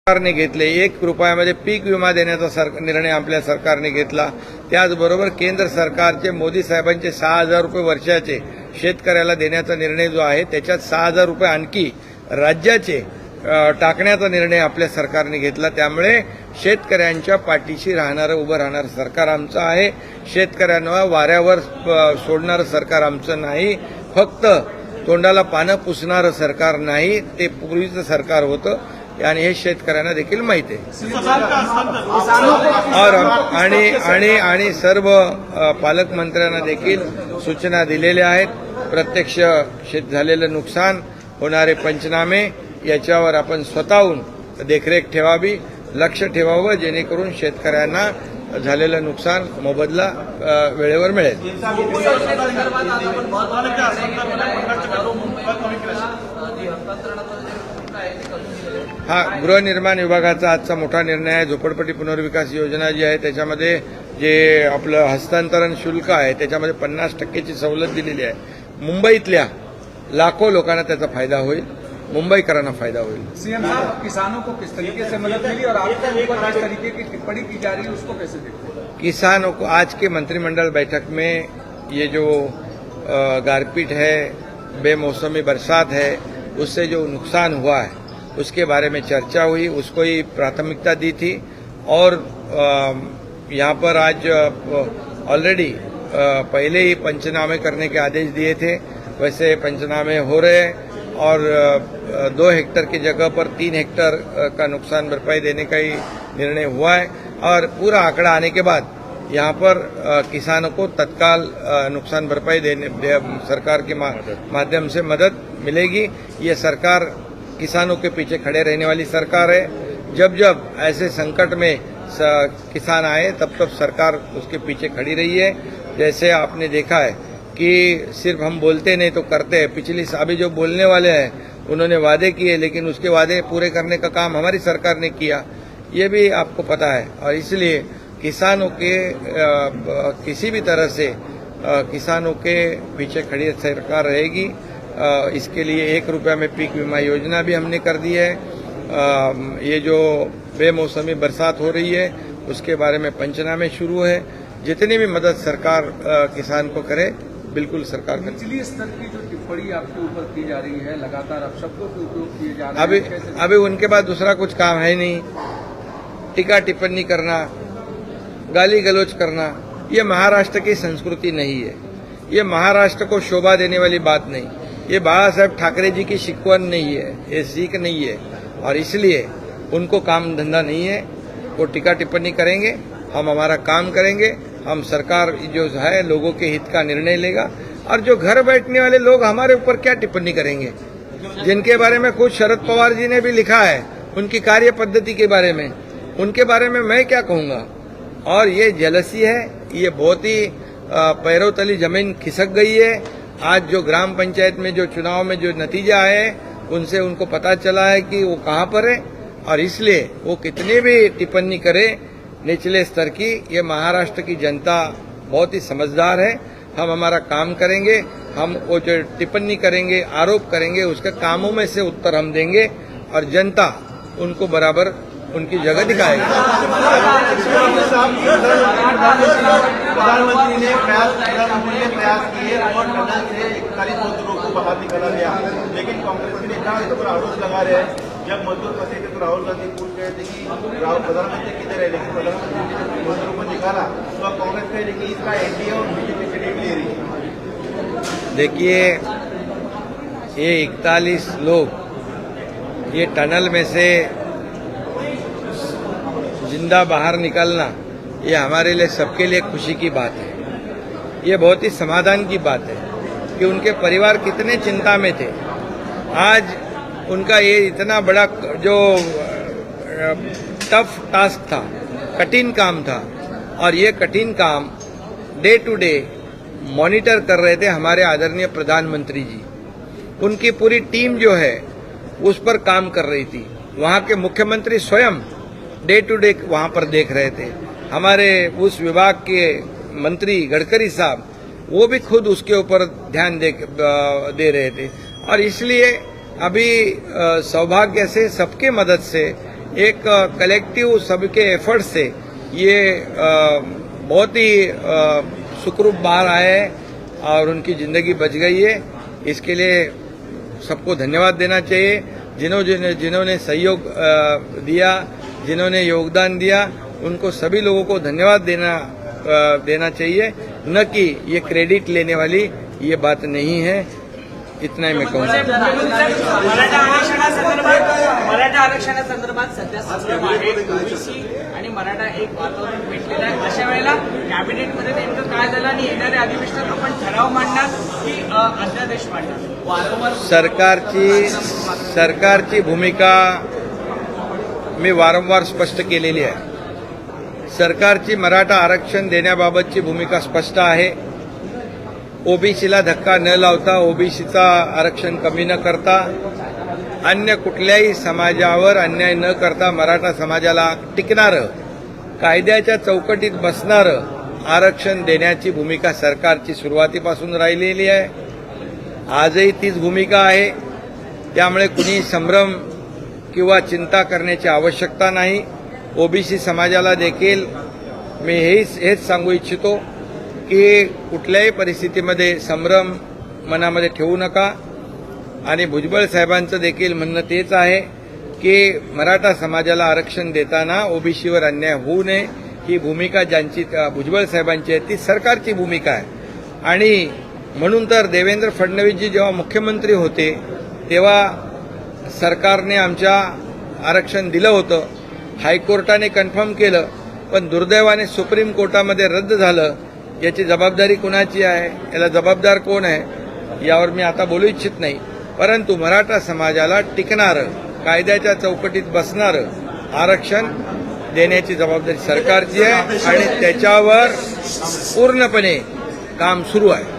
सरकारने घेतले। 1 रुपयामध्ये पीक विमा देण्याचा निर्णय आपल्या सरकारने घेतला। त्याचबरोबर केंद्र सरकारचे मोदी साहेबांचे 6,000 रुपये वर्षाचे शेतकऱ्याला देण्याचा निर्णय जो आहे त्याच्यात 6,000 रुपये आणखी राज्याचे टाकण्याचा निर्णय आपल्या सरकारने घेतला। त्यामुळे शेतकऱ्यांच्या पाठीशी उभं राहणारं सरकार आमचं आहे। शेतकऱ्यांना वाऱ्यावर सोडणारं सरकार आमचं नाही। फक्त तोंडाला पानं पुसणारं सरकार नाही, ते पूर्वीचं सरकार होतं आणि हे शेतकऱ्यांना देखील माहिती आहे। आणि सर्व पालकमंत्र्यांना देखील सूचना दिलेल्या आहेत। प्रत्यक्ष झालेलं नुकसान, होणारे पंचनामे याच्यावर आपण स्वतःहून देखरेख ठेवावी, लक्ष ठेवावं, जेणेकरून शेतकऱ्यांना झालेलं नुकसान मोबदला वेळेवर मिळेल। हा गृहनिर्माण विभागाचा आजचा मोठा निर्णय आहे। झोपडपट्टी पुनर्विकास योजना जी आहे त्याच्यामध्ये जे आपलं हस्तांतरण शुल्क आहे त्याच्यामध्ये 50% सवलत दिलेली आहे। मुंबईतल्या लाखो लोकांना त्याचा फायदा होईल, मुंबईकरांना फायदा होईल। सीएम साहब, किसानों को किस तरीके से मदद मिली और आपके ऊपर किस तरीके की टिप्पणी की जा रही है उसको कैसे देखते हैं? किसानों को आज के मंत्रिमंडल बैठक में ये जो गारपीट है, बेमौसमी बरसात है, उससे जो नुकसान हुआ है उसके बारे में चर्चा हुई, उसको ही प्राथमिकता दी थी। और यहाँ पर आज ऑलरेडी पहले ही पंचनामे करने के आदेश दिए थे, वैसे पंचनामे हो रहे हैं और 2 हेक्टर की जगह पर 3 हेक्टर का नुकसान भरपाई देने का ही निर्णय हुआ है। और पूरा आंकड़ा आने के बाद यहाँ पर किसानों को तत्काल नुकसान भरपाई देने सरकार के माध्यम से मदद मिलेगी। ये सरकार किसानों के पीछे खड़े रहने वाली सरकार है। जब जब ऐसे संकट में किसान आए तब तब सरकार उसके पीछे खड़ी रही है। जैसे आपने देखा है कि सिर्फ हम बोलते नहीं तो करते हैं। पिछली अभी जो बोलने वाले हैं उन्होंने वादे किए, लेकिन उसके वादे पूरे करने का काम हमारी सरकार ने किया, ये भी आपको पता है। और इसलिए किसानों के किसी भी तरह से किसानों के पीछे खड़ी सरकार रहेगी। इसके लिए 1 रुपया में पीक बीमा योजना भी हमने कर दी है। ये जो बेमौसमी बरसात हो रही है उसके बारे में पंचनामे शुरू है। जितनी भी मदद सरकार किसान को करे, बिल्कुल सरकार करे। निचली स्तर की जो टिप्पणी आपके ऊपर की जा रही है, लगातार अब शब्दों के उपयोग किए जा रहे हैं, अभी उनके पास दूसरा कुछ काम है नहीं। टीका टिप्पणी करना, गाली गलौज करना, ये महाराष्ट्र की संस्कृति नहीं है। ये महाराष्ट्र को शोभा देने वाली बात नहीं, ये बाला साहेब ठाकरे जी की शिकवण नहीं है, ये सीख नहीं है। और इसलिए उनको काम धंधा नहीं है, वो टीका टिप्पणी करेंगे, हम हमारा काम करेंगे। हम सरकार जो है लोगों के हित का निर्णय लेगा। और जो घर बैठने वाले लोग हमारे ऊपर क्या टिप्पणी करेंगे, जिनके बारे में खुद शरद पवार जी ने भी लिखा है उनकी कार्य पद्धति के बारे में, उनके बारे में मैं क्या कहूँगा। और ये जेलसी है, ये बहुत ही पैरों तली जमीन खिसक गई है। आज जो ग्राम पंचायत में जो चुनाव में जो नतीजा है उनसे उनको पता चला है कि वो कहाँ पर है। और इसलिए वो कितनी भी टिप्पणी करे निचले स्तर की, ये महाराष्ट्र की जनता बहुत ही समझदार है। हम हमारा काम करेंगे, हम वो जो टिप्पणी करेंगे, आरोप करेंगे, उसके कामों में से उत्तर हम देंगे और जनता उनको बराबर उनकी जगह दिखाएगी। प्रधानमंत्री ने प्रयास किए और टनल से 41 मजदूरों को बाहर निकाला गया, लेकिन कांग्रेस के नेता इस पर आरोप लगा रहे हैं। जब मजदूर फंसे थे तो राहुल गांधी पूछ गए थे कि प्रधानमंत्री किधर है, लेकिन प्रधानमंत्री ने मजदूरों को निकाला। तो अब कांग्रेस कह रही कि इसका एनडीए और बीजेपी से लीड ले रही है। देखिए, ये 41 लोग ये टनल में से जिंदा बाहर निकलना, ये हमारे लिए सबके लिए खुशी की बात है। ये बहुत ही समाधान की बात है कि उनके परिवार कितने चिंता में थे। आज उनका ये इतना बड़ा जो टफ टास्क था, कठिन काम था, और ये कठिन काम डे टू डे मॉनिटर कर रहे थे हमारे आदरणीय प्रधानमंत्री जी। उनकी पूरी टीम जो है उस पर काम कर रही थी। वहाँ के मुख्यमंत्री स्वयं डे टू डे वहाँ पर देख रहे थे। हमारे उस विभाग के मंत्री गडकरी साहब, वो भी खुद उसके ऊपर ध्यान दे रहे थे। और इसलिए अभी सौभाग्य से सबके मदद से एक कलेक्टिव सबके एफर्ट से ये बहुत ही सुखरूप बाहर आए और उनकी जिंदगी बच गई है। इसके लिए सबको धन्यवाद देना चाहिए। जिन्होंने सहयोग दिया, जिन्होंने योगदान दिया, उनको सभी लोगों को धन्यवाद देना चाहिए, न कि ये क्रेडिट लेने वाली ये बात नहीं है। इतना ही मैं कहूँगा। मराठा आरक्षणासंदर्भात सध्या संभ्रम आहे, ओबीसी आणि मराठा एक वातावरण भेटलेलं आहे। अशा वेळेला कॅबिनेटमध्ये नेमकं काय झालं आणि येणाऱ्या अधिवेशनात आपण ठराव मांडणार की अध्यादेश मांडणार? वारंवार सरकारची भूमिका मी वारंवार स्पष्ट केलेली आहे। सरकारची मराठा आरक्षण देण्याबाबतची भूमिका स्पष्ट आहे। ओबीसीला धक्का न लावता, ओबीसीचा आरक्षण कमी न करता, अन्य कुठल्याही समाजावर अन्याय न करता मराठा समाजाला टिकणारं, कायद्याच्या चौकटीत बसणारं आरक्षण देण्याची भूमिका सरकारची सुरुवातीपासून राहिलेली आहे। आजही तीच भूमिका आहे। त्यामुळे कुणी संभ्रम किंवा चिंता करण्याची आवश्यकता नाही। ओबीसी समाजाला देखील मी हेच सांगू इच्छितो की कुठल्याही परिस्थितीमध्ये संभ्रम मनामध्ये ठेवू नका। आणि भुजबळ साहेबांचं देखील म्हणणं तेच आहे की मराठा समाजाला आरक्षण देताना ओबीसीवर अन्याय होऊ नये, ही भूमिका ज्यांची भुजबळ साहेबांची आहे ती सरकारची भूमिका आहे। आणि म्हणून तर देवेंद्र फडणवीसजी जेव्हा मुख्यमंत्री होते तेव्हा सरकारने आमच्या आरक्षण दिलं होतं, हायकोर्टाने कन्फर्म केलं, पण दुर्दैवाने सुप्रीम कोर्टामध्ये रद्द झालं। याची जबाबदारी कुणाची आहे, याला जबाबदार कोण आहे, यावर मी आता बोलू इच्छित नाही। परंतु मराठा समाजाला टिकणारं, कायद्याच्या चौकटीत बसणारं आरक्षण देण्याची जबाबदारी सरकारची आहे आणि त्याच्यावर पूर्णपणे काम सुरू आहे।